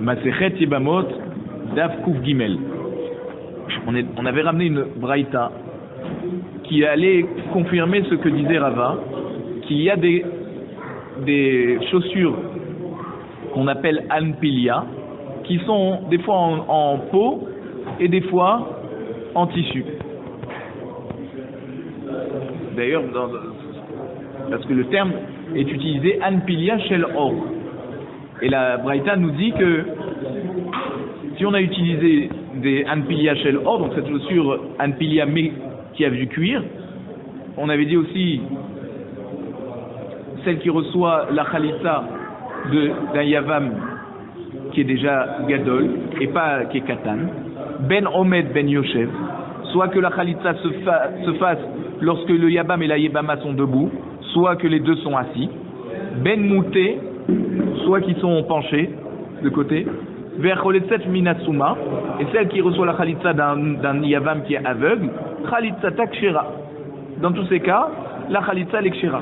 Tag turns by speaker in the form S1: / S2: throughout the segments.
S1: Masechet Yebamot, Daf Kuf Gimel. On avait ramené une braïta qui allait confirmer ce que disait Rava, qu'il y a des chaussures qu'on appelle Anpilia, qui sont des fois en peau et des fois en tissu. D'ailleurs, parce que le terme est utilisé Anpilia Shel Or. Et la braïta nous dit que si on a utilisé des Anpilia Shel Or, donc cette chaussure Anpilia mais qui a du cuir, on avait dit aussi celle qui reçoit la khalitsa d'un Yavam qui est déjà Gadol et pas qui est Katan, Ben Omed Ben Yoshev, soit que la khalitsa se fasse lorsque le Yavam et la Yebama sont debout, soit que les deux sont assis, Ben Mouté, soit qu'ils sont penchés de côté, vers Choletset Minatsuma, et celle qui reçoit la khalitsa d'un Yavam qui est aveugle, Khalitsa Takshira. Dans tous ces cas, la khalitsa l'ekshira.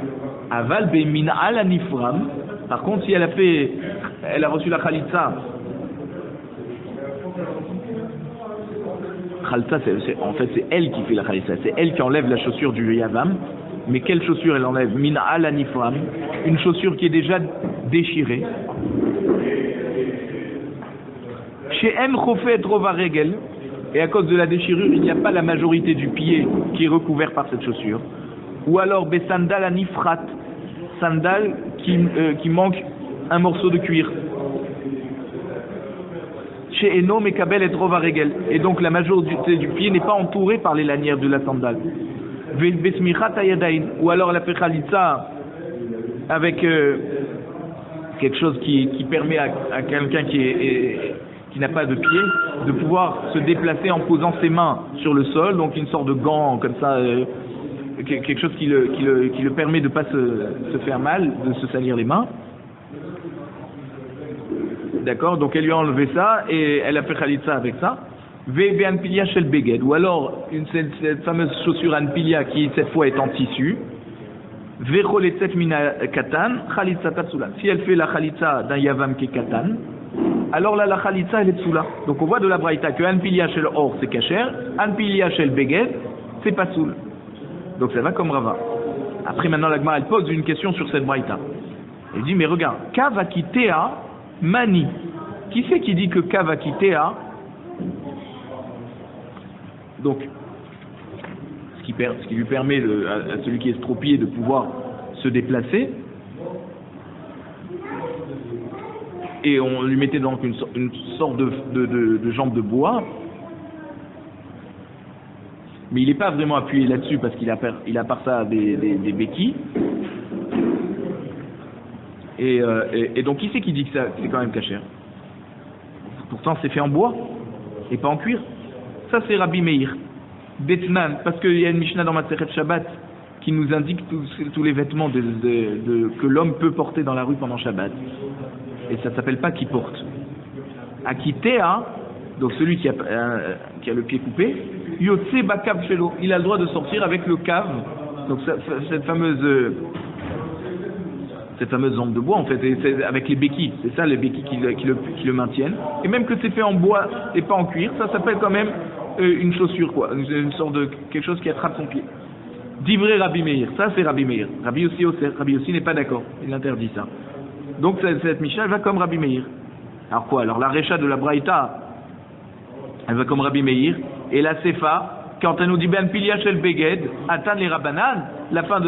S1: Aval be min al anifram. Par contre, si elle a reçu la khalitsa, en fait c'est elle qui fait la khalitsa, c'est elle qui enlève la chaussure du yavam. Mais quelle chaussure elle enlève? Min al anifram, une chaussure qui est déjà déchirée. Chez M Chofet Rova Regel, et à cause de la déchirure, il n'y a pas la majorité du pied qui est recouvert par cette chaussure. Ou alors besandal anifrat, sandal qui manque un morceau de cuir. Chez Eno Mekabel et Rova Regel, et donc la majorité du pied n'est pas entourée par les lanières de la sandale. Besmichat ayadain, ou alors la khalitsa avec quelque chose qui permet à quelqu'un qui n'a pas de pied, de pouvoir se déplacer en posant ses mains sur le sol, donc une sorte de gant comme ça, quelque chose qui le permet de ne pas se faire mal, de se salir les mains. D'accord, donc elle lui a enlevé ça et elle a fait khalitsa avec ça. Ve anpilia shel beged, ou alors cette fameuse chaussure anpilia qui cette fois est en tissu. Ve choletset mina katan, khalitsa tatsula. Si elle fait la khalitsa d'un yavam qui est katan, alors là, la khalitsa, elle est tsoula. Donc on voit de la braïta que Anpilia Shel Or, c'est kacher, Anpilia Shel Beged, c'est pas soul. Donc ça va comme Rava. Après, maintenant, la Gemara, elle pose une question sur cette braïta. Elle dit, mais regarde, Kavakitea Mani. Qui c'est qui dit que Kavakitea? Donc, ce qui lui permet à celui qui est estropié de pouvoir se déplacer. Et on lui mettait donc une sorte de jambe de bois, mais il n'est pas vraiment appuyé là-dessus parce qu'il a par ça des béquilles. Et donc qui c'est qui dit que ça c'est quand même caché? Pourtant c'est fait en bois et pas en cuir. Ça c'est Rabbi Meir Betnan, parce qu'il y a une Mishnah dans Masechet Shabbat qui nous indique tous les vêtements que l'homme peut porter dans la rue pendant Shabbat. Et ça ne s'appelle pas qui porte. Akitea, donc celui qui a le pied coupé, Yotse Bakav Shelo, il a le droit de sortir avec le cave, donc cette fameuse jambe de bois en fait, et c'est avec les béquilles, c'est ça les béquilles qui le maintiennent. Et même que c'est fait en bois et pas en cuir, ça s'appelle quand même une chaussure, quoi, une sorte de quelque chose qui attrape son pied. Divré Rabbi Meir, ça c'est Rabbi Meir. Rabbi aussi n'est pas d'accord, il interdit ça. Donc cette Mishnah, elle va comme Rabbi Meir. Alors quoi? Alors la Recha de la Braïta, elle va comme Rabbi Meir. Et la Sefa, quand elle nous dit Anpilia Shel Beged, Atan les Rabbanan, la fin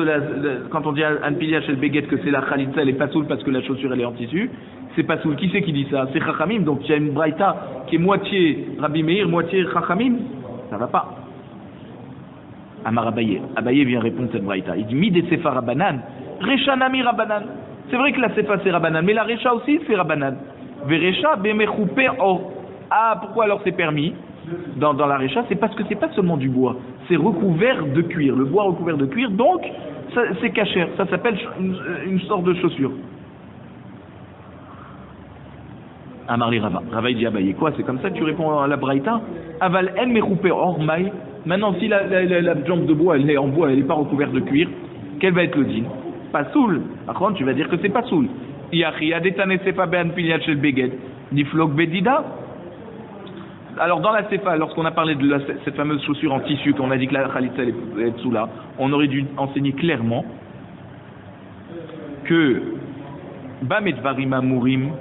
S1: quand on dit Anpilia Shel Beged que c'est la Khalitsa, elle est pas soul parce que la chaussure elle est en tissu, c'est pas soul. Qui c'est qui dit ça? C'est Chachamim. Donc il y a une Braïta qui est moitié Rabbi Meir, moitié Chachamim. Ça va pas. Amar Abaye. Abaye vient répondre cette Braïta. Il dit Mi de Sefa Rabbanan, Recha Nami Rabbanan. C'est vrai que la Sefa c'est Rabbanan, mais la Recha aussi c'est Rabbanan. Verecha bemechoupé or. Ah, pourquoi alors c'est permis dans la Recha? C'est parce que c'est pas seulement du bois, c'est recouvert de cuir, le bois recouvert de cuir, donc c'est kasher, ça s'appelle une sorte de chaussure. Amari Rava. Rava il dit Abaye, quoi, c'est comme ça que tu réponds à la Braïta? Aval en mechoupé or maï. Maintenant si la jambe de bois elle est en bois, elle n'est pas recouverte de cuir, quel va être le din? Pas soul. Par contre, tu vas dire que c'est pas soul. Niflok bedida. Alors dans la Sefa, lorsqu'on a parlé de cette fameuse chaussure en tissu, qu'on a dit que la Khalitsa est dessous là, on aurait dû enseigner clairement que Bam et Dvarima Mourim,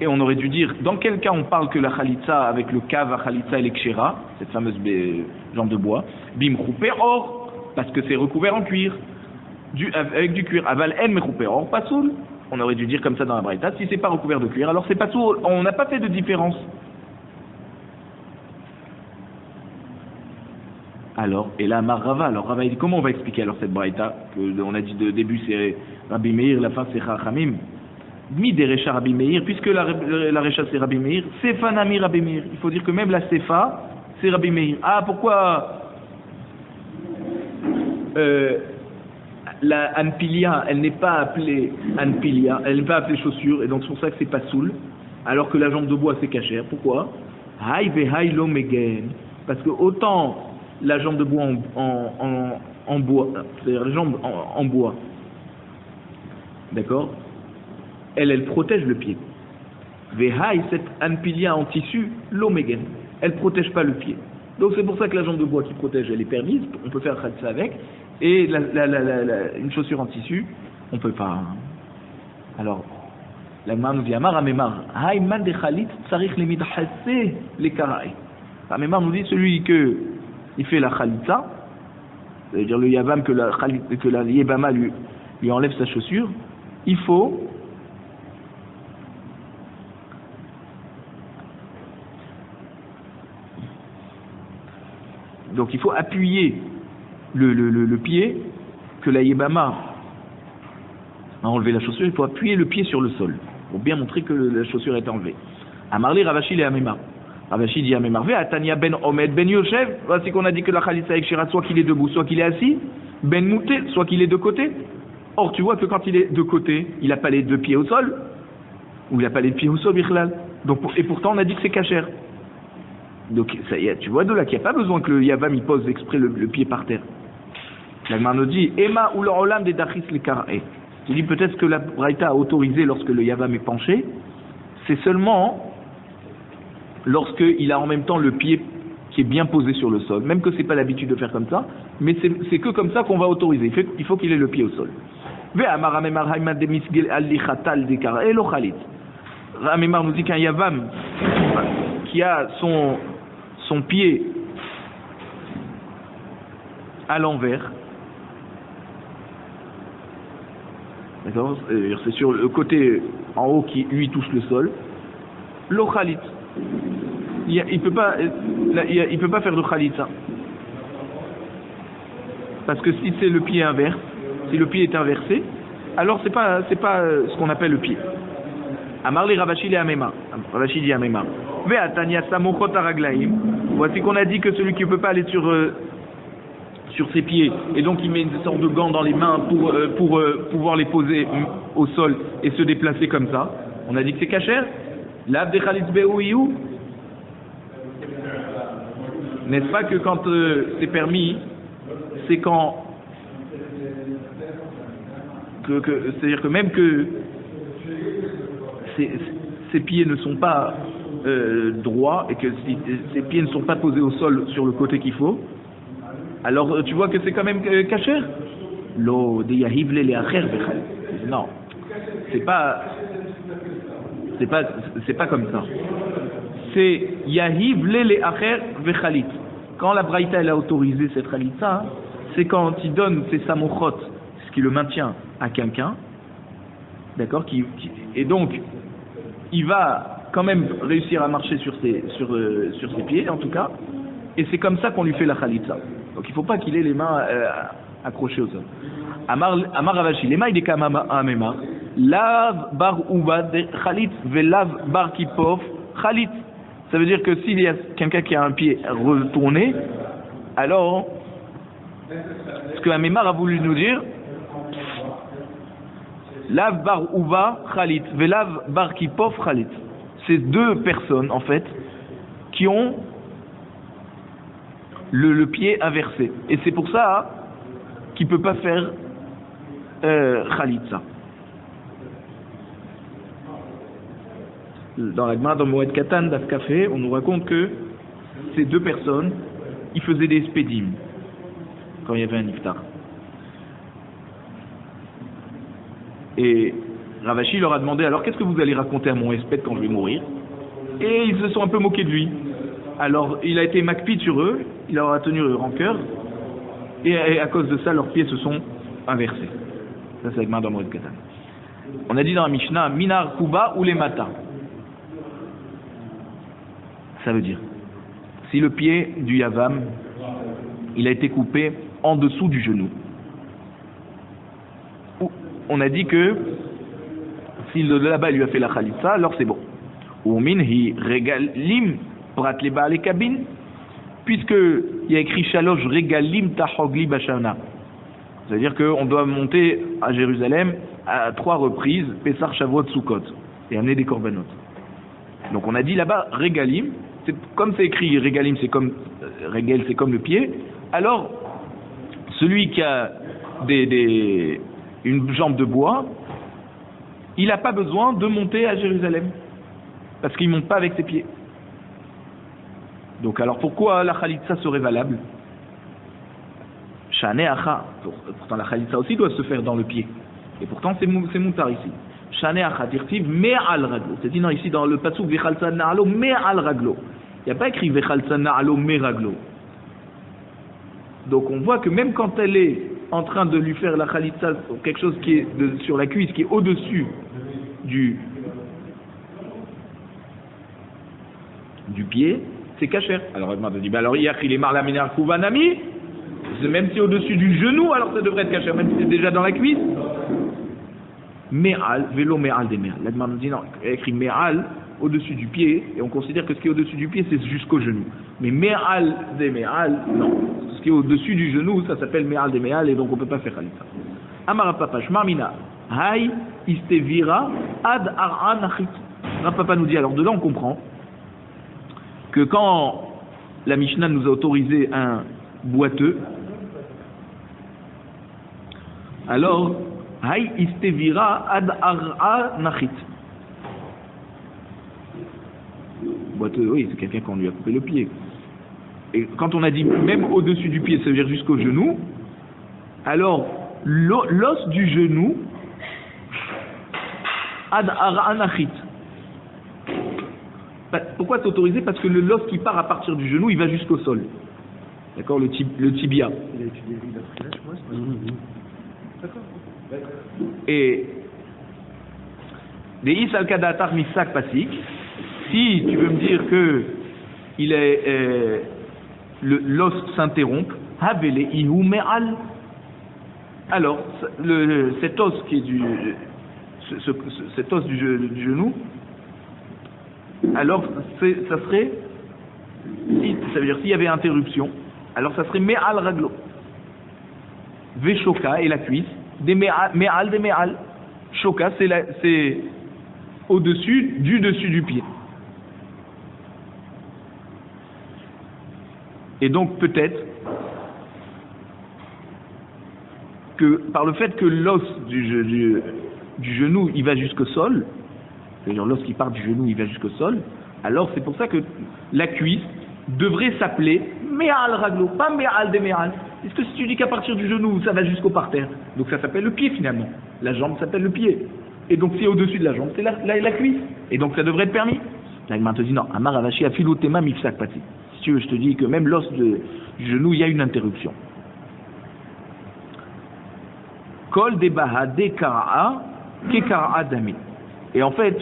S1: et on aurait dû dire dans quel cas on parle que la Khalitsa avec le Kav, Khalitsa et l'Ekshera, cette fameuse jambe de bois, Bim Khoupé Or, parce que c'est recouvert en cuir, avec du cuir. Aval En Mechoupé Or, Pasoul. On aurait dû dire comme ça dans la Braïta, si c'est pas recouvert de cuir, alors c'est pas tout, on n'a pas fait de différence. Alors, et là, Rava, alors Rava, comment on va expliquer alors cette braïta, que on a dit de début c'est Rabbi Meir, la fin c'est Chachamim, mi des Recha Rabbi Meir, puisque la Recha c'est Rabbi Meir, Sefa Nami Rabbi Meir, il faut dire que même la Sefa c'est Rabbi Meir. Ah, pourquoi la Anpilia, elle n'est pas appelée Anpilia, elle n'est pas appelée chaussure, et donc c'est pour ça que c'est pas soul, alors que la jambe de bois c'est cachère. Pourquoi? Haï ve haï lo megen, parce que autant la jambe de bois en bois, c'est-à-dire la jambe en bois, d'accord, elle protège le pied. Vehaï, cette anpilia en tissu, l'omegen, elle protège pas le pied. Donc c'est pour ça que la jambe de bois qui protège, elle est permise, on peut faire ça avec, et une chaussure en tissu, on peut pas. Alors, la main nous dit Amar Amemar, Haï man de Khalit, tsarich limit hassé les karaï. Amemar nous dit celui que il fait la khalitza, c'est-à-dire le yavam que la yébama lui enlève sa chaussure, il faut appuyer le pied que la yébama a enlevé la chaussure, il faut appuyer le pied sur le sol pour bien montrer que la chaussure est enlevée. Amarli Ravashi et Amemar. Ravashi dit à Memarvé, Atania ben Omed ben Yoshev, voici qu'on a dit que la Khalitsa Ekshera, soit qu'il est debout, soit qu'il est assis, ben Mouté, soit qu'il est de côté. Or, tu vois que quand il est de côté, il n'a pas les deux pieds au sol, ou il n'a pas les pieds au sol, Bichlal. Donc, et pourtant, on a dit que c'est cachère. Donc, ça y est, tu vois de là qu'il n'y a pas besoin que le Yavam il pose exprès le pied par terre. La Gemara nous dit, Ema ou l'Olam des Dachis le Karae. Il dit peut-être que la Braïta a autorisé lorsque le Yavam est penché, c'est seulement lorsqu'il a en même temps le pied qui est bien posé sur le sol, même que ce n'est pas l'habitude de faire comme ça, mais c'est que comme ça qu'on va autoriser, il faut qu'il ait le pied au sol. Ramemar nous dit qu'un yavam qui a son pied à l'envers, d'accord, c'est sur le côté en haut qui lui touche le sol, l'ochalit. Il peut pas faire de khalitsa. Parce que si c'est le pied inverse, si le pied est inversé, alors c'est pas ce qu'on appelle le pied. Amarli Ravashi le Amemar. Ravashi dit Amemar. Ve'atania samochot araglaim. Voici qu'on a dit que celui qui ne peut pas aller sur ses pieds, et donc il met une sorte de gants dans les mains pour pouvoir les poser au sol et se déplacer comme ça. On a dit que c'est cachère. L'ab de Khalitz Be'ouiou. N'est-ce pas que quand c'est permis, c'est quand c'est-à-dire que même que ses pieds ne sont pas droits et que si ses pieds ne sont pas posés au sol sur le côté qu'il faut, alors tu vois que c'est quand même cachère. Lo de yahivle les acher. Non, c'est pas comme ça. C'est yahiv les acher vechalit. Quand la Braïta elle a autorisé cette khalitsa, c'est quand il donne ses samochot, ce qui le maintient à quelqu'un, d'accord, et donc il va quand même réussir à marcher sur ses pieds en tout cas, et c'est comme ça qu'on lui fait la khalitsa. Donc il ne faut pas qu'il ait les mains accrochées au sol. Amar Ravashi, les mailles des kamama amema, lav bar uva khalit velav bar kipov khalit. Ça veut dire que s'il y a quelqu'un qui a un pied retourné, alors ce que Amemar a voulu nous dire, lav bar uva khalit velav bar kipov khalit. C'est deux personnes en fait qui ont le pied inversé, et c'est pour ça qu'il peut pas faire khalitsa. Dans la Gemara, dans Moed Katan, Daf Café, on nous raconte que ces deux personnes, ils faisaient des spédim quand il y avait un iftar. Et Ravashi leur a demandé, alors qu'est-ce que vous allez raconter à mon espède quand je vais mourir? Et ils se sont un peu moqués de lui. Alors il a été makpid sur eux, il leur a tenu rancœur, et à cause de ça, leurs pieds se sont inversés. Ça, c'est la Gemara dans Moed Katan. On a dit dans la Mishnah, Minar Kuba ou les Mata. Ça veut dire, si le pied du Yavam, il a été coupé en dessous du genou, on a dit que si le là-bas lui a fait la khalitsa, alors c'est bon. Ou minhi regalim prat leba les cabines, puisque il y a écrit shalosh regalim tahogli bashana. C'est-à-dire qu'on doit monter à Jérusalem à 3 reprises, Pessar, Shavuot, Sukkot, et amener des korbanot. Donc on a dit là-bas regalim, comme c'est écrit regalim, c'est comme regel, c'est comme le pied. Alors celui qui a une jambe de bois, il n'a pas besoin de monter à Jérusalem, parce qu'il ne monte pas avec ses pieds. Donc alors pourquoi la khalitsa serait valable? Shane acha, pourtant la khalitsa aussi doit se faire dans le pied, et pourtant c'est moutar ici. Shane acha dirtiv me'al raglo, c'est dit non ici dans le pasuk vechalsa na'alo me'al raglo, il n'y a pas écrit vechalsa na'alo me raglo. Donc on voit que même quand elle est en train de lui faire la khalitsa, quelque chose qui est sur la cuisse, qui est au-dessus du pied, c'est kasher. Alors elle m'a dit, alors il y a écrit les marla minar kuvanami, même si au-dessus du genou, alors ça devrait être kasher, même si c'est déjà dans la cuisse. Me'al, vélo me'al des me'al. Là, dit non, il y a écrit me'al au-dessus du pied, et on considère que ce qui est au-dessus du pied, c'est jusqu'au genou. Mais me'al des me'al, non. Ce qui est au-dessus du genou, ça s'appelle me'al des me'al, et donc on ne peut pas faire khalitsa. Amara papa, shmarmina, hay istevira ad ar'an achit. Papa nous dit, alors de là on comprend que quand la Mishnah nous a autorisé un boiteux, alors hay istevira ad ar'an achit. Boiteux, oui, c'est quelqu'un qu'on lui a coupé le pied. Et quand on a dit même au-dessus du pied, ça veut dire jusqu'au genou, alors l'os du genou, ad aranachit. Pourquoi c'est autorisé? Parce que l'os qui part à partir du genou, il va jusqu'au sol. D'accord, le tibia. Il a étudié moi, d'accord. Et des is al-kadatar misak pasik. Si tu veux me dire que il est l'os s'interrompt, havele ihu me'al. Alors cet os qui est cet os du genou, alors ça serait, ça veut dire s'il y avait interruption, alors ça serait me'al raglo. Veshoka et la cuisse, des me'al des me'al. Shoka c'est au-dessus du dessus du pied. Et donc peut-être que par le fait que l'os du genou il va jusqu'au sol, c'est-à-dire l'os qui part du genou il va jusqu'au sol, alors c'est pour ça que la cuisse devrait s'appeler me'al raglo, pas me'al de me'al. Est-ce que si tu dis qu'à partir du genou ça va jusqu'au parterre, donc ça s'appelle le pied finalement, la jambe s'appelle le pied, et donc si au-dessus de la jambe c'est la cuisse, et donc ça devrait être permis. Là il m'a dit non, Amar Avashi a filotema mifsak pati. Si tu veux, je te dis que même l'os du genou il y a une interruption. Kol de bahade kara'a ke kara'a dami. Et en fait,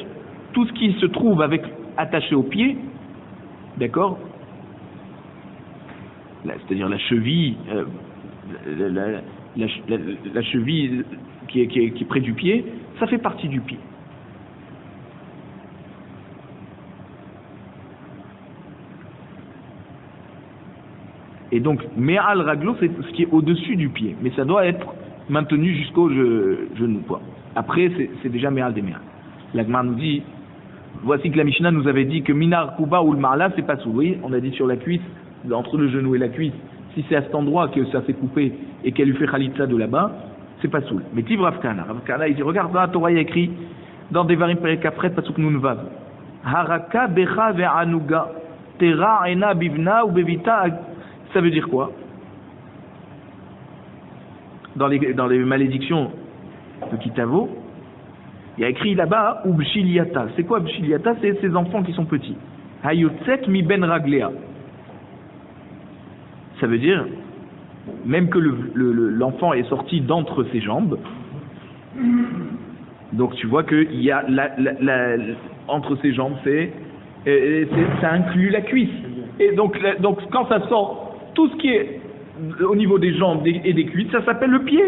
S1: tout ce qui se trouve attaché au pied, d'accord, c'est-à-dire la cheville, la cheville qui est près du pied, ça fait partie du pied. Et donc, me'al raglo, c'est ce qui est au-dessus du pied, mais ça doit être maintenu jusqu'au genou, quoi. Après, c'est déjà me'al des me'al. La Gemara nous dit, voici que la Mishnah nous avait dit que minar kuba ou le marla, c'est pas sous. Oui, on a dit sur la cuisse, entre le genou et la cuisse, si c'est à cet endroit que ça s'est coupé et qu'elle lui fait khalitsa de là-bas, c'est pas sous. Mais Tiv Rav Kana, il dit, regarde, dans la Torah, il y a écrit, dans Devarim Perek Afret, pasuk nun vav. Haraka becha ve'anuga. Tera ena bivna ou bevita. Ça veut dire quoi? Dans les malédictions de Kitavo, il y a écrit là-bas Ubshiliata. C'est quoi Ubshiliata? C'est ces enfants qui sont petits. Hayotset mi ben raglea. Ça veut dire même que l'enfant est sorti d'entre ses jambes. Donc tu vois qu'il y a entre ses jambes, ça inclut la cuisse. Et donc quand ça sort, tout ce qui est au niveau des jambes et des cuisses, ça s'appelle le pied.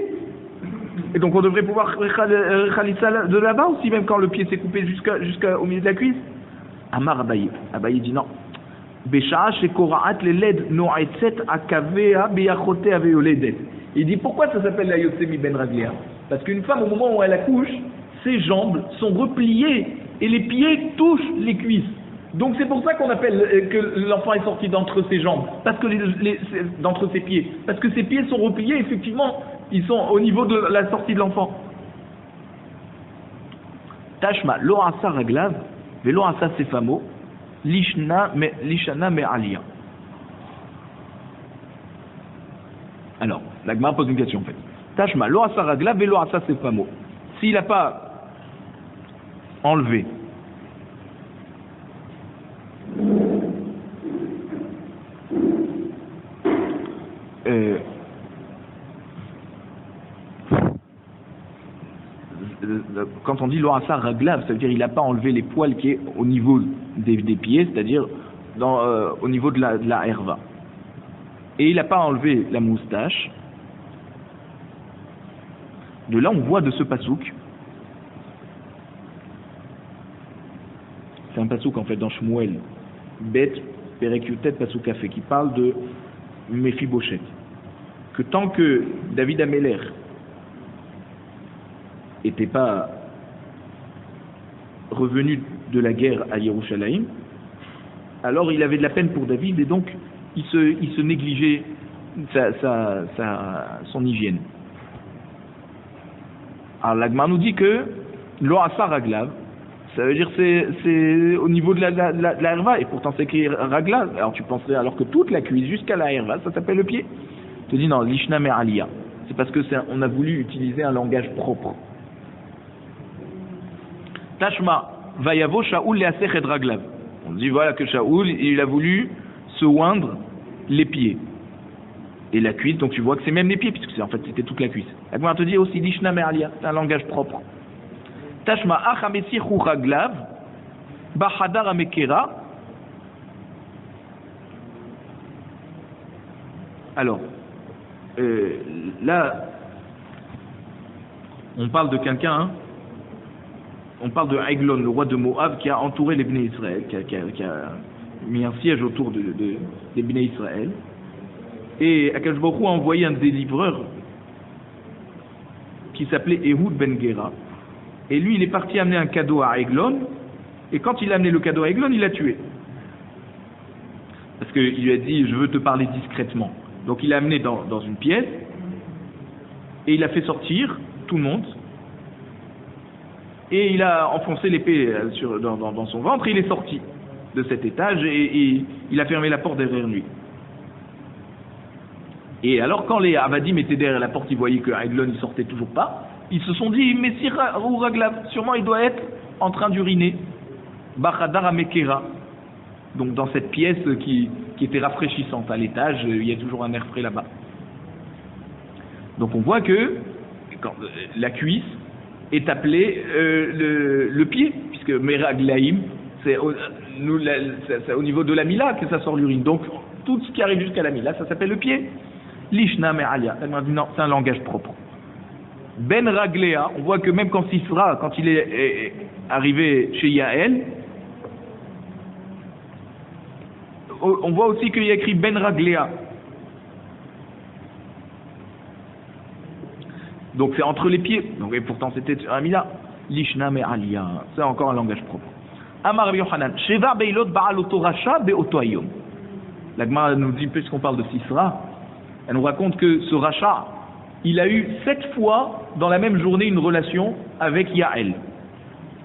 S1: Et donc on devrait pouvoir Khalissa de là-bas aussi, même quand le pied s'est coupé jusqu'au milieu de la cuisse. Amar Abaye. Abaye dit non. Il dit pourquoi ça s'appelle la Yotsemi Ben Raglia? Parce qu'une femme, au moment où elle accouche, ses jambes sont repliées et les pieds touchent les cuisses. Donc c'est pour ça qu'on appelle que l'enfant est sorti d'entre ses jambes, parce que d'entre ses pieds, parce que ses pieds sont repliés, effectivement, ils sont au niveau de la sortie de l'enfant. Tashma, lo asa raglav, velo asa sefamo, lishana me alia. Alors, la Gemara pose une question en fait. Tashma, lo asa raglav, velo asa sefamo. S'il n'a pas enlevé quand on dit l'oasa raglav, ça veut dire il n'a pas enlevé les poils qui est au niveau des pieds, c'est-à-dire au niveau de la herva. Et il n'a pas enlevé la moustache. De là, on voit de ce pasouk. C'est un pasouk en fait dans Shmuel, Bet, Perek Yutet, pasouk café, qui parle de Méphibosheth. Que tant que David Améler n'était pas revenu de la guerre à Yerushalayim, alors il avait de la peine pour David et donc il se négligeait son hygiène. Alors l'Agmar nous dit que l'oasa raglav, ça veut dire c'est au niveau de la herva, et pourtant c'est écrit raglav. Alors tu penserais alors que toute la cuisse jusqu'à la herva, ça s'appelle le pied. Je te dis non, l'ishna me alia. C'est parce que on a voulu utiliser un langage propre. Tashma, vayavo Shaoul leasech et raglav. On dit voilà que Shaoul, il a voulu se oindre les pieds. Et la cuisse, donc tu vois que c'est même les pieds, puisque en fait c'était toute la cuisse. La Gemara te dit aussi l'ishna me alia, c'est un langage propre. Tashma achamesichu raglav, bahadar amekera. Alors, là, on parle de quelqu'un, on parle de Aiglon, le roi de Moab, qui a entouré les Bnei Israël, qui a mis un siège autour des Bnei Israël. Et Akadosh Baruch Hu a envoyé un délivreur qui s'appelait Ehud Ben Gera. Et lui, il est parti amener un cadeau à Aiglon. Et quand il a amené le cadeau à Aiglon, il l'a tué. Parce qu'il lui a dit, je veux te parler discrètement. Donc il l'a amené dans une pièce. Et il a fait sortir tout le monde. Et il a enfoncé l'épée dans son ventre. Et il est sorti de cet étage. Et il a fermé la porte derrière lui. Et alors quand les Avadim étaient derrière la porte, ils voyaient que Aiglon ne sortait toujours pas. Ils se sont dit, mais si Raglav, sûrement il doit être en train d'uriner. Bachadar Amekera. Donc dans cette pièce qui était rafraîchissante à l'étage, il y a toujours un air frais là-bas. Donc on voit que la cuisse est appelée le pied, puisque Meraglaim, c'est au niveau de la mila que ça sort l'urine. Donc tout ce qui arrive jusqu'à la mila, ça s'appelle le pied. Lishna Me'alia. Elle m'a dit non, c'est un langage propre. Ben Raglea, on voit que même quand Sisra, quand il est arrivé chez Yael, on voit aussi qu'il y a écrit Ben Raglea. Donc c'est entre les pieds. Donc, et pourtant c'était un mila. Lishna Me'alia. C'est encore un langage propre. Amar Rabbi Yochanan. Sheva Beilot Ba'al Oto Rasha Be'oto Ayom. La Gemara nous dit, puisqu'on parle de Sisra, elle nous raconte que ce Racha, il a eu 7 fois dans la même journée une relation avec Yael.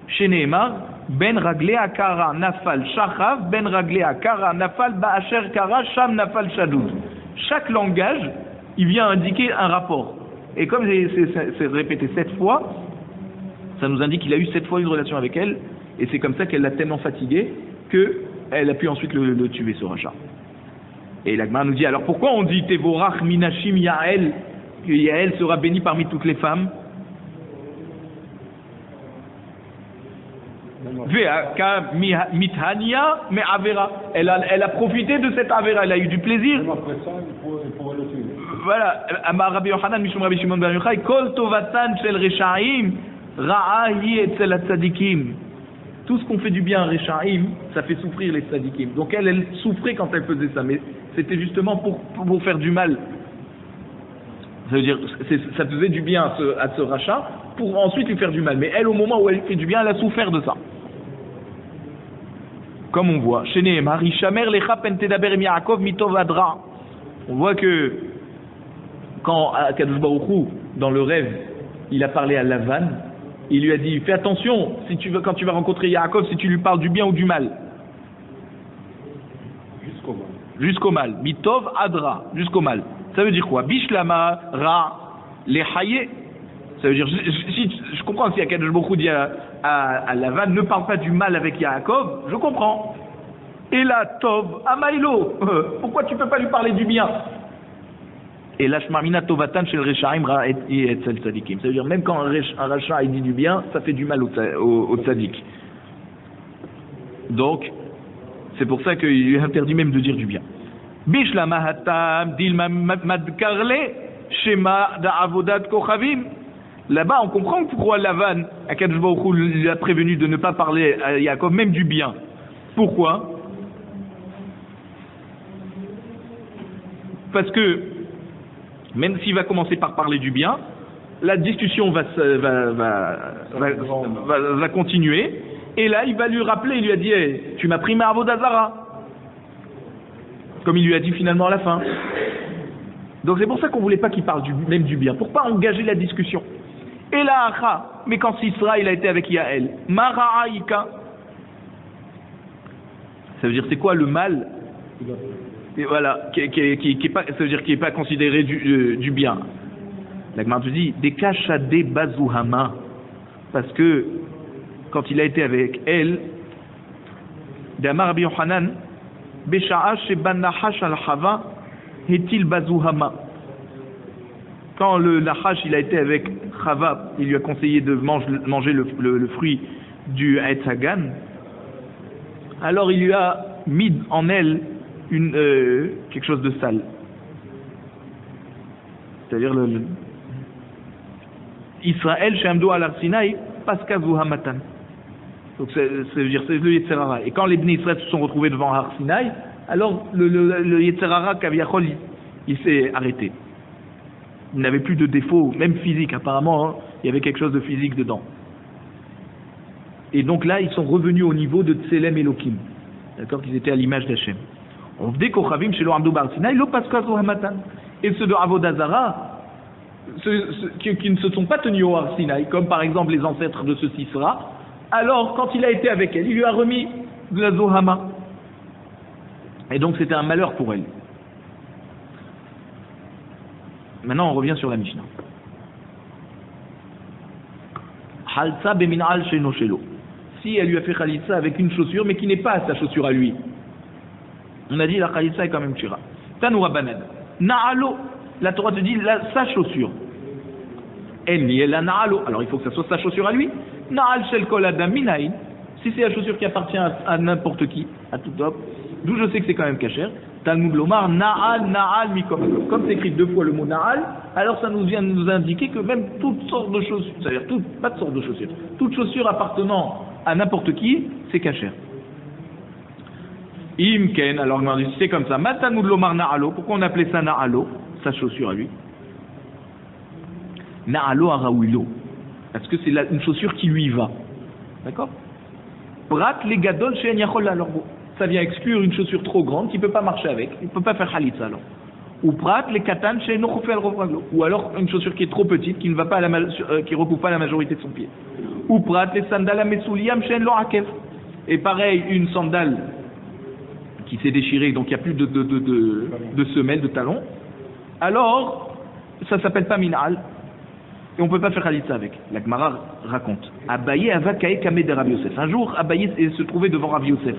S1: Chez Nehemar, Ben raglé akara nafal shachav, ben raglé akara nafal ba'asher kara sham nafal shadoud. Chaque langage, il vient indiquer un rapport. Et comme c'est répété 7 fois, ça nous indique qu'il a eu 7 fois une relation avec elle, et c'est comme ça qu'elle l'a tellement fatigué qu'elle a pu ensuite le tuer, ce rachat. Et la Gemara nous dit, alors pourquoi on dit Tevorach minashim Yael, que Yael sera bénie parmi toutes les femmes? Mithania, mais Avera. Elle a profité de cette Avera, elle a eu du plaisir.
S2: Après ça, il pourrait le tuer.
S1: Voilà, Amar Rabbi Yochanan, Mishum Rabbi Shimon ben Yochai, Kol tovatan shel reshaim, ra'ahi etzel tzadikim. Tout ce qu'on fait du bien à Reshaim, ça fait souffrir les tzadikim. Donc elle souffrait quand elle faisait ça, mais c'était justement pour faire du mal. Ça veut dire, ça faisait du bien à ce rachat, pour ensuite lui faire du mal. Mais elle, au moment où elle fait du bien, elle a souffert de ça. Comme on voit, chez Nehemar, Ishamer lecha pentedaber Yaakov mitov adra. On voit que quand Kadosh Baruch Hu, dans le rêve, il a parlé à Lavan, il lui a dit, fais attention, quand tu vas rencontrer Yaakov, si tu lui parles du bien ou du mal. Jusqu'au mal. Mitov adra, jusqu'au mal. Ça veut dire quoi? Bishlama ra lehaye. Ça veut dire, je comprends si Akadosh Baruch Hu dit à Lavan, ne parle pas du mal avec Yaakov, je comprends. Et là, Tov, Amaïlo, pourquoi tu peux pas lui parler du bien? Et là, Shmarmina Tovatan chez le Reshaim et Etzel Tzadikim. Ça veut dire, même quand un rachat il dit du bien, ça fait du mal au Tzadik. Donc, c'est pour ça qu'il lui interdit même de dire du bien. Bishlama hatam dilma madkarle shema da'avodat kochavim. Là-bas, on comprend pourquoi Lavan, Akadosh Baruch Hu, lui a prévenu de ne pas parler à Yaakov, même du bien. Pourquoi? Parce que, même s'il va commencer par parler du bien, la discussion va continuer, et là, il va lui rappeler, il lui a dit, hey, tu m'as pris ma avodat zara, comme il lui a dit finalement à la fin. Donc c'est pour ça qu'on ne voulait pas qu'il parle même du bien, pour ne pas engager la discussion. Et là, mais quand Sisra il a été avec Yael, Mara'aïka, ça veut dire c'est quoi le mal? Et voilà, qui est pas, ça veut dire qui n'est pas considéré du bien. La Gemara te dit des kachade bazouhama, parce que quand il a été avec elle, d'Amar Rabbi Yochanan, Besha'a sheban nahash al hava hetil bazouhama. Quand le Nahash il a été avec Chava, il lui a conseillé de manger le fruit du Etz Hagan, alors il lui a mis en elle quelque chose de sale. C'est-à-dire Israël Shamdo al Arsinaï Paskazu Hamatan. Donc ça veut dire c'est le Yetzerara. Et quand les Bnei Israël se sont retrouvés devant Arsinaï, alors le Yetzerara Kaviachol il s'est arrêté. Il n'avait plus de défaut, même physique. Apparemment, hein, il y avait quelque chose de physique dedans. Et donc là, ils sont revenus au niveau de Tselem Elohim. D'accord, qu'ils étaient à l'image d'Hachem. On dit qu'Ochavim chez l'Oramdou Barsina, il Paskazo Hamatan. Et ceux de Avodazara, qui ne se sont pas tenus au Arsinaï, comme par exemple les ancêtres de ce Sisra, alors quand il a été avec elle, il lui a remis de la Zohama. Et donc c'était un malheur pour elle. Maintenant, on revient sur la Mishnah. Halsa beminal sheno shelo. Si elle lui a fait khalitsa avec une chaussure, mais qui n'est pas sa chaussure à lui. On a dit la khalitsa est quand même tira. Tanoura banane. Naalo. La Torah te dit sa chaussure. Enni la naalo. Alors il faut que ça soit sa chaussure à lui. Naal shel kol adam minaïn. Si c'est la chaussure qui appartient à n'importe qui, à tout top, d'où je sais que c'est quand même cachère. Talmud Lomar, Na'al, Mikom. Comme c'est écrit 2 fois le mot Na'al, alors ça nous vient de nous indiquer que même toutes sortes de chaussures, c'est-à-dire pas de sortes de chaussures, toute chaussure appartenant à n'importe qui, c'est cachère. Imken, alors c'est comme ça. Matalmud Lomar Na'alo, pourquoi on appelait ça Na'alo, sa chaussure à lui? Na'alo Arawilo, parce que c'est une chaussure qui lui va. D'accord? Prat les gadol chez Yachol alors. Ça vient exclure une chaussure trop grande qui ne peut pas marcher avec. Il ne peut pas faire khalitza alors. Ou prat les katan chez nochofel rofraglo. Ou alors une chaussure qui est trop petite, qui ne va pas qui recouvre pas la majorité de son pied. Ou prat les sandales à mesouliam chez l'orakef. Et pareil, une sandale qui s'est déchirée, donc il n'y a plus de semelle, de talon. Alors, ça s'appelle pas minal. Et on ne peut pas faire khalitsa avec. La Gemara raconte. Abaye avakae kame de Rabbi Yosef. Un jour, Abaye se trouvait devant Rabbi Yosef.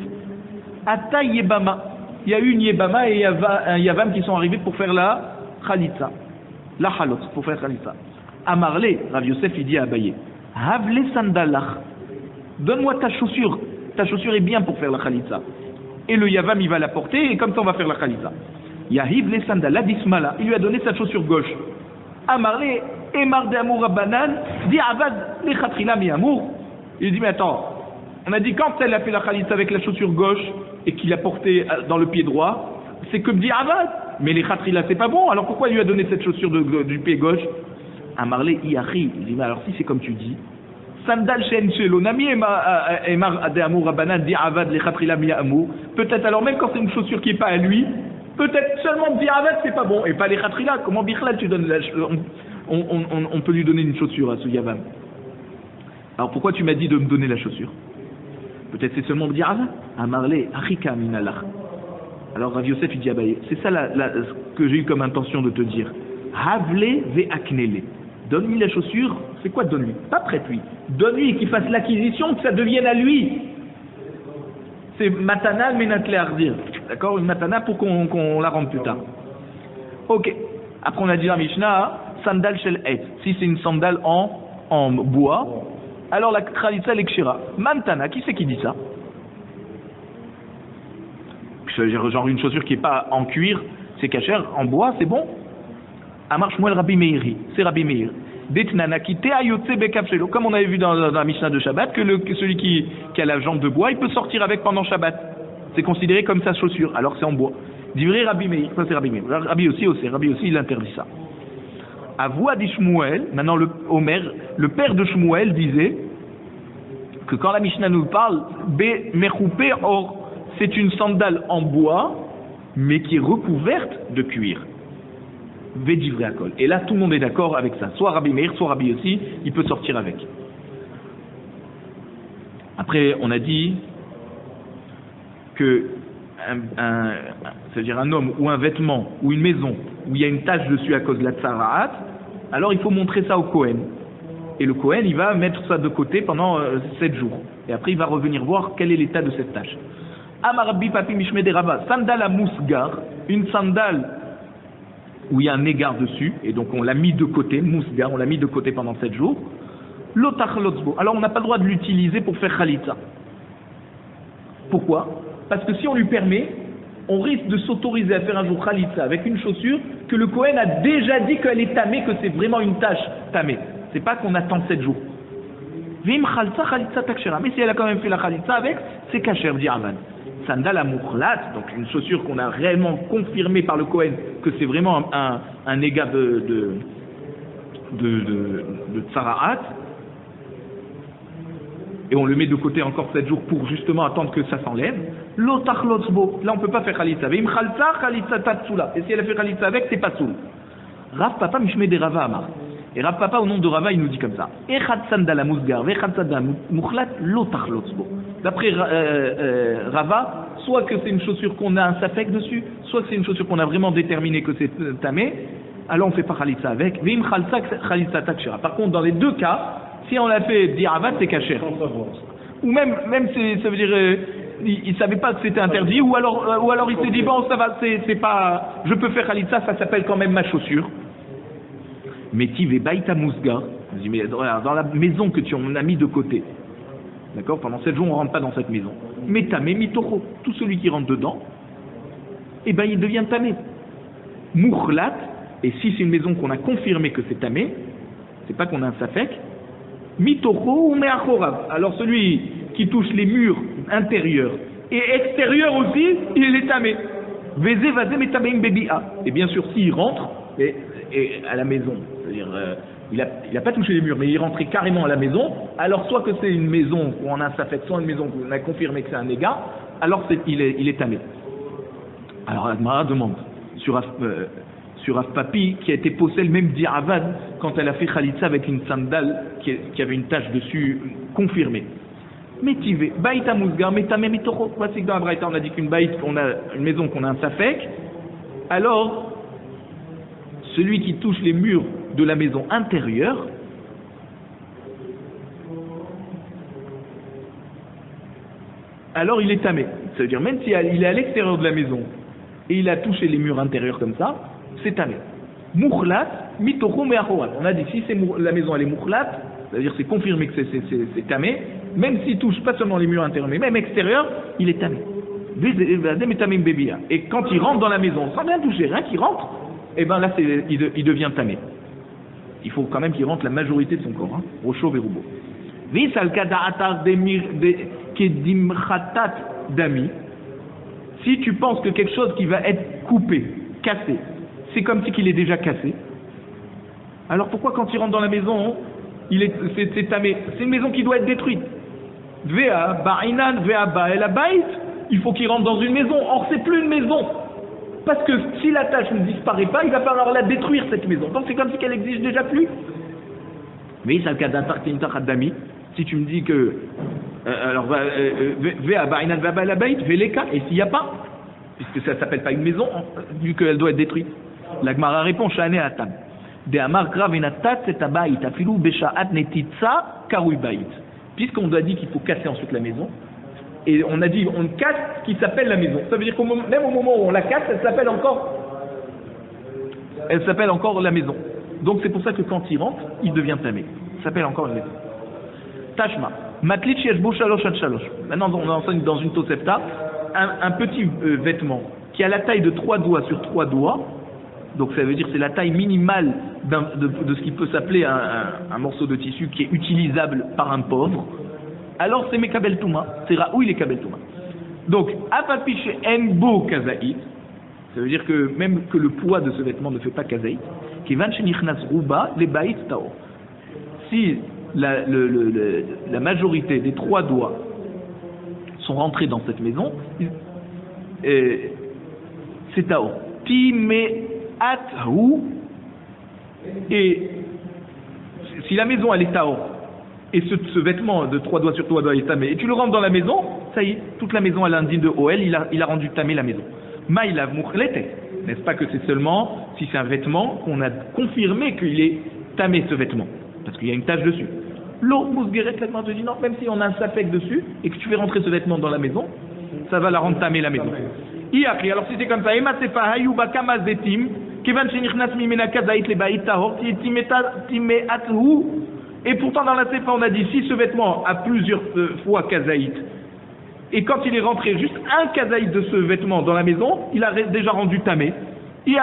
S1: Ata yebama. Il y a eu une yebama et un yavam qui sont arrivés pour faire la khalitsa. La halot, pour faire khalitsa. Amarle, Rabbi Yosef, il dit à Abaye, havle sandalach. Donne-moi ta chaussure. Ta chaussure est bien pour faire la khalitsa. Et le yavam, il va la porter et comme ça, on va faire la khalitsa. Yahiv le sandala dismala. Il lui a donné sa chaussure gauche. Amarle, Emar de Amour Abanan, dit Avad les Khatrila mi Amour. Il dit, mais attends, on a dit quand elle a fait la khalitsa avec la chaussure gauche et qu'il a porté dans le pied droit, c'est comme dit Avad. Mais les Khatrila, c'est pas bon, alors pourquoi il lui a donné cette chaussure du pied gauche? Amarle Iachi. Il dit, mais alors si c'est comme tu dis, Sandal Shen Shelo, Nami Emar de Amour Abanan, dit Avad les Khatrila mi Amour. Peut-être alors même quand c'est une chaussure qui n'est pas à lui, peut-être seulement dire Avad, c'est pas bon, et pas les Khatrila. Comment Bichlal tu donnes la on peut lui donner une chaussure à ce yavam. Alors pourquoi tu m'as dit de me donner la chaussure? Peut-être c'est seulement dire Avad. Amarle, Achika minalach. Alors Rav Yosef il dit Abaye, c'est ça ce que j'ai eu comme intention de te dire. Havle ve aknele. Donne-lui la chaussure, c'est quoi donne-lui? Pas prête-lui. Donne-lui qu'il fasse l'acquisition, que ça devienne à lui. C'est matana menatle ardir. D'accord? Une matana pour qu'on la rende plus tard. Ok. Après on a dit la Mishnah, sandal shel et. Si c'est une sandale en bois, alors la khalitsa l'ekshira. Mantana, qui c'est qui dit ça? Genre une chaussure qui n'est pas en cuir, c'est kasher, en bois, c'est bon? Amar Shmuel Rabbi Meiri, c'est Rabbi Meir. Detnana ki te ayotse bekaf shelo. Comme on avait vu dans la Mishnah de Shabbat, que celui qui a la jambe de bois, il peut sortir avec pendant Shabbat. C'est considéré comme sa chaussure, alors c'est en bois. Divrei Rabbi Meir, ça c'est Rabbi Meir. Rabbi aussi, il interdit ça. À voix de Shmuel, maintenant le père de Shmuel disait que quand la Mishnah nous parle, Be mechoupé, or c'est une sandale en bois, mais qui est recouverte de cuir. Védivré à col. Et là, tout le monde est d'accord avec ça. Soit Rabbi Meir, soit Rabbi aussi, il peut sortir avec. Après, on a dit que c'est-à-dire un homme ou un vêtement ou une maison où il y a une tache dessus à cause de la tsaraat, alors il faut montrer ça au Kohen. Et le Kohen, il va mettre ça de côté pendant 7 jours. Et après, il va revenir voir quel est l'état de cette tache. Amarabi papi mishme de Rava, sandal à mousgar, une sandale où il y a un égard dessus, et donc on l'a mis de côté, mousgar, on l'a mis de côté pendant 7 jours. Lotach lotzbo. Alors on n'a pas le droit de l'utiliser pour faire khalitsa. Pourquoi? Parce que si on lui permet, on risque de s'autoriser à faire un jour khalitsa avec une chaussure que le Kohen a déjà dit qu'elle est tamée, que c'est vraiment une tâche tamée. C'est pas qu'on attend 7 jours. Vim khalitsa khalitsa takshera. Mais si elle a quand même fait la khalitsa avec, c'est kasher, dit Aman. Sandal à mukhlat, donc une chaussure qu'on a réellement confirmée par le Kohen que c'est vraiment un éga de tsaraat, et on le met de côté encore 7 jours pour justement attendre que ça s'enlève. L'otach lotzbo, là on ne peut pas faire khalitsa. Vim khalsa khalitsa tatsula. Et si elle a fait khalitsa avec, c'est pas soul. Rav Papa mishme de Rava amar. Et Rav Papa au nom de Rava il nous dit comme ça. Echad sandal à musgar, vechad sandal mukhlat l'otach lotzbo. D'après Rava, soit que c'est une chaussure qu'on a un safek dessus, soit que c'est une chaussure qu'on a vraiment déterminé que c'est tamé, alors on ne fait pas khalitsa avec. Vim khalsa khalitsa takshira. Par contre, dans les deux cas, si on l'a fait di'avad, c'est kasher. Ou même ça veut dire il savait pas que c'était interdit, ou alors il s'est dit bon ça va, c'est pas, je peux faire khalitsa, ça s'appelle quand même ma chaussure. Mais tive baïta musga, mais dans la maison que tu en as mis de côté. D'accord? Pendant 7 jours, on ne rentre pas dans cette maison. Mais tamé, mitoro, tout celui qui rentre dedans, eh ben il devient tamé. Moukhlat, et si c'est une maison qu'on a confirmé que c'est tamé, c'est pas qu'on a un safek, mitoro ou me'achorav. Alors celui qui touche les murs intérieurs et extérieurs aussi, il est tamé. Veze vazé metameim bebi'a. Et bien sûr, s'il rentre, et à la maison, c'est-à-dire il a pas touché les murs, mais il est rentré carrément à la maison, alors soit que c'est une maison où on a un safek, soit une maison où on a confirmé que c'est un égat, alors il est tamé. Alors Agmara demande, sur Rav Papi, qui a été possède même d'Iravad quand elle a fait Khalitsa avec une sandale qui avait une tache dessus confirmée. Métivé, Baïta Mousgar, Métamé Mitoro. Voici que dans la Braïta, on a dit qu'une baït, on a une maison qu'on a un safek. Alors, celui qui touche les murs de la maison intérieure, alors il est tamé. Ça veut dire, même s'il est à l'extérieur de la maison et il a touché les murs intérieurs comme ça, c'est tamé. Moukhlat, Mitoro Meachorat. On a dit, si la maison elle est Moukhlat, c'est-à-dire c'est confirmé que c'est tamé, même s'il touche pas seulement les murs intérieurs, mais même extérieurs, il est tamé. Et quand il rentre dans la maison, sans rien toucher, rien qu'il rentre, et ben là il devient tamé. Il faut quand même qu'il rentre la majorité de son corps, hein, Rocho Verubo. Si tu penses que quelque chose qui va être coupé, cassé, c'est comme si qu'il est déjà cassé, alors pourquoi quand il rentre dans la maison, c'est tamé? C'est une maison qui doit être détruite. Vea, Ba'inan, Vea, Ba'el Abayt, il faut qu'il rentre dans une maison. Or, c'est plus une maison. Parce que si la tâche ne disparaît pas, il va falloir la détruire, cette maison. Donc, c'est comme si qu'elle n'existe déjà plus. Mais ça, le cas d'ami, si tu me dis que. Alors, Vea, Ba'inan, Vea, Ba'el Abayt, Veleka, et s'il n'y a pas, puisque ça ne s'appelle pas une maison, vu qu'elle doit être détruite. La Gemara répond, Shane Atam. De Amar Grav Enatat, c'est Abayt, Afilou, Beshaat, Netitsa, Karoui Bayt. Puisqu'on a dit qu'il faut casser ensuite la maison, et on a dit on casse ce qui s'appelle la maison. Ça veut dire qu'au même au moment où on la casse, elle s'appelle encore la maison. Donc c'est pour ça que quand il rentre, il devient tamé. Ça s'appelle encore une maison. Tashma. Matlit sheshbo shalosh ad shalosh. Maintenant on enseigne dans une tosefta un petit vêtement qui a la taille de 3 doigts sur 3 doigts. Donc ça veut dire que c'est la taille minimale de ce qui peut s'appeler un morceau de tissu qui est utilisable par un pauvre. Alors c'est Mekabel Touma, c'est Raoui les Kabel Touma. Donc, Apapiche Enbo Kazaït, ça veut dire que même que le poids de ce vêtement ne fait pas Kazaït, qui van shenichnas rouba les baït tao. Si la majorité des 3 doigts sont rentrés dans cette maison, c'est tao. Time'athu, et si la maison elle est tao, et ce vêtement de 3 doigts sur 3 doigts est tamé, et tu le rentres dans la maison, ça y est, toute la maison elle a un digne de OL, il a rendu tamé la maison. Maïlav mouchlete, n'est-ce pas que c'est seulement si c'est un vêtement qu'on a confirmé qu'il est tamé ce vêtement, parce qu'il y a une tache dessus. L'eau mousgueret, la te dit non, même si on a un sapek dessus, et que tu fais rentrer ce vêtement dans la maison, ça va la rendre tamé la maison. Iakri, alors si c'est comme ça, Ema sefa hayuba kamazetim, kevan shenichnas mimena kazait le ba'it tahor, time'athu. Et pourtant dans la sefa on a dit si ce vêtement a plusieurs fois kazaït, et quand il est rentré juste un kazaït de ce vêtement dans la maison, il a déjà rendu tamé. Si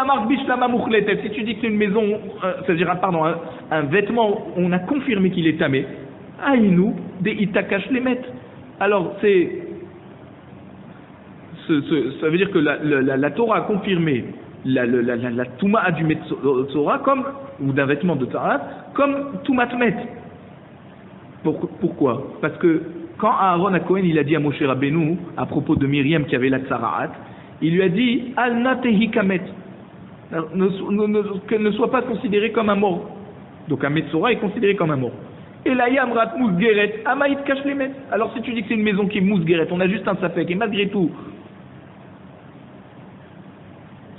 S1: tu dis que c'est une maison, c'est-à-dire un vêtement, on a confirmé qu'il est tamé, aïnou des itakash les mettre. Alors ça veut dire que la Torah a confirmé la Touma du Metzora comme, ou d'un vêtement de Tzarat, comme Toumat Met. Pourquoi? Parce que quand Aaron à Cohen il a dit à Moshe Rabbeinu à propos de Myriam qui avait la Tzaraat, il lui a dit Al natehi kamet, qu'elle ne soit pas considérée comme un mort. Donc un Metzora est considéré comme un mort. Et la Yamrat Mousgeret, Amaït Kashlemet. Alors si tu dis que c'est une maison qui est Mousgeret, on a juste un sapek, et malgré tout,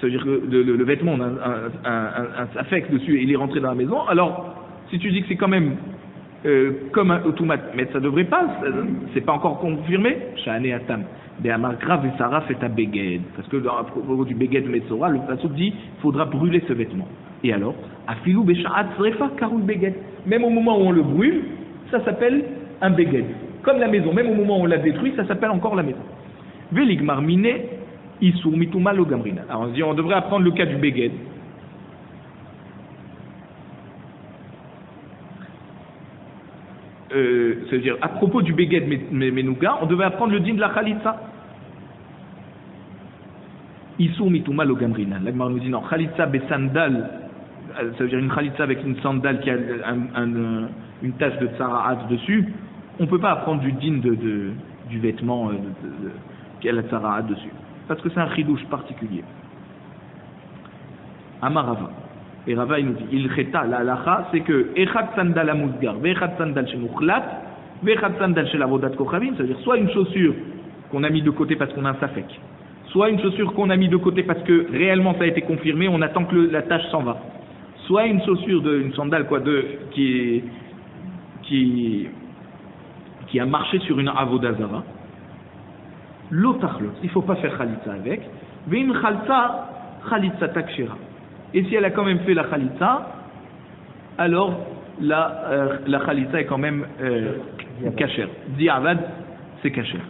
S1: ça veut dire que le vêtement, on a un sapek dessus et il est rentré dans la maison, alors si tu dis que c'est quand même comme un automat, mais ça devrait pas, c'est pas encore confirmé, Sha'ane Atam. Be'amar grave et Sarah fait à Beged. Parce que à propos du Beged de Metzora, le Passouk dit il faudra brûler ce vêtement. Et alors, Afilou Besha'at Srefa Karou Beged. Même au moment où on le brûle, ça s'appelle un Beged. Comme la maison, même au moment où on la détruit, ça s'appelle encore la maison. Veligmar Mine, Isur Mituma Logamrina. Alors on devrait apprendre le cas du Beged. C'est-à-dire, à propos du Beged Menouga, on devait apprendre le din de la Khalitsa. Isur Mituma Logamrina. La Gemara nous dit non, Khalitsa Besandal, ça veut dire une Khalitsa avec une sandale qui a une tache de Tsaraat dessus, on ne peut pas apprendre du din du vêtement qui a la Tsaraat dessus. Parce que c'est un chidouche particulier. Amarava. Et Rava, il nous dit, il cheta, la halacha, c'est que echad sandal amuzgar, ve'echad sandal shemuchlat, ve'echad sandal shel avodat kochavim, c'est-à-dire soit une chaussure qu'on a mis de côté parce qu'on a un safek, soit une chaussure qu'on a mis de côté parce que réellement ça a été confirmé, on attend que la tâche s'en va, soit une chaussure, une sandale qui a marché sur une avodazara, l'otachlot, il ne faut pas faire khalitza avec, ve'im khalsa, khalitza takshira. Et si elle a quand même fait la khalitza, alors la khalitza est quand même kasher. Diavad, c'est kasher.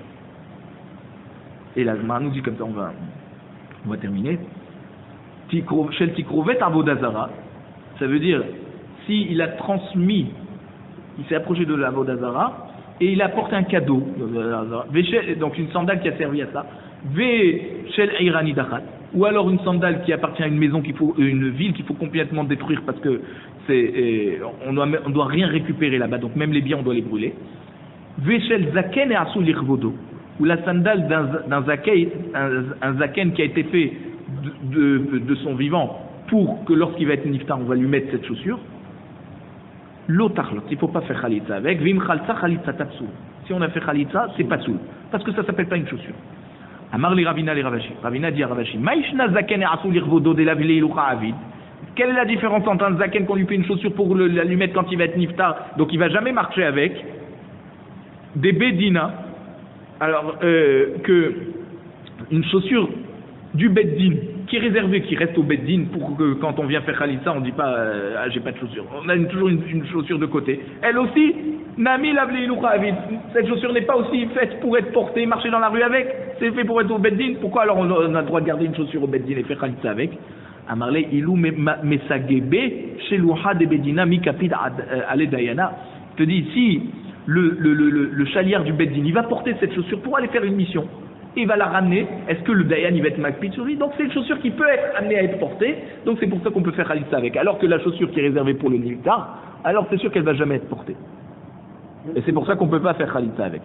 S1: Et la Gemara nous dit comme ça, on va terminer. Shel tikrovet avodazara, ça veut dire, s'il a transmis, il s'est approché de l'avodazara, et il apporte un cadeau, donc une sandale qui a servi à ça, Shel Eirani Dachat, ou alors une sandale qui appartient à une maison une ville qu'il faut complètement détruire parce que on doit rien récupérer là-bas, donc même les biens on doit les brûler. Shel Zaken et Asul Lichvodo, ou la sandale d'un zaken, un zaken qui a été fait de son vivant pour que lorsqu'il va être niftar on va lui mettre cette chaussure. L'otachlot, il ne faut pas faire khalitza avec. Vim khalsa khalitza tapsoul. Si on a fait khalitza, c'est pas soul, parce que ça ne s'appelle pas une chaussure. Amar li Ravina li Ravashi. Ravina dit à Ravashi, Maïshna zaken et asoul irvodo de la ville ilucha avid. Quelle est la différence entre un zaken qu'on lui fait une chaussure pour la lui mettre quand il va être niftar, donc il va jamais marcher avec, des bedina, alors que une chaussure du beddin qui est réservé, qui reste au beddin pour que quand on vient faire khalitza, on ne dit pas j'ai pas de chaussure. On a toujours une chaussure de côté. Elle aussi, nami lavli ilucha avid. Cette chaussure n'est pas aussi faite pour être portée, marcher dans la rue avec. C'est fait pour être au beddin. Pourquoi alors on a le droit de garder une chaussure au beddin et faire khalitza avec? Amarle ilou mesagebe sheluha de bedina mi kapid ale dayana. Je te dis, si le chaliard du beddin, il va porter cette chaussure pour aller faire une mission, il va la ramener, est-ce que le Dayan il va être makpid sur lui? Donc c'est une chaussure qui peut être amenée à être portée, donc c'est pour ça qu'on peut faire khalitza avec. Alors que la chaussure qui est réservée pour le niftar, alors c'est sûr qu'elle va jamais être portée. Et c'est pour ça qu'on peut pas faire khalitza avec.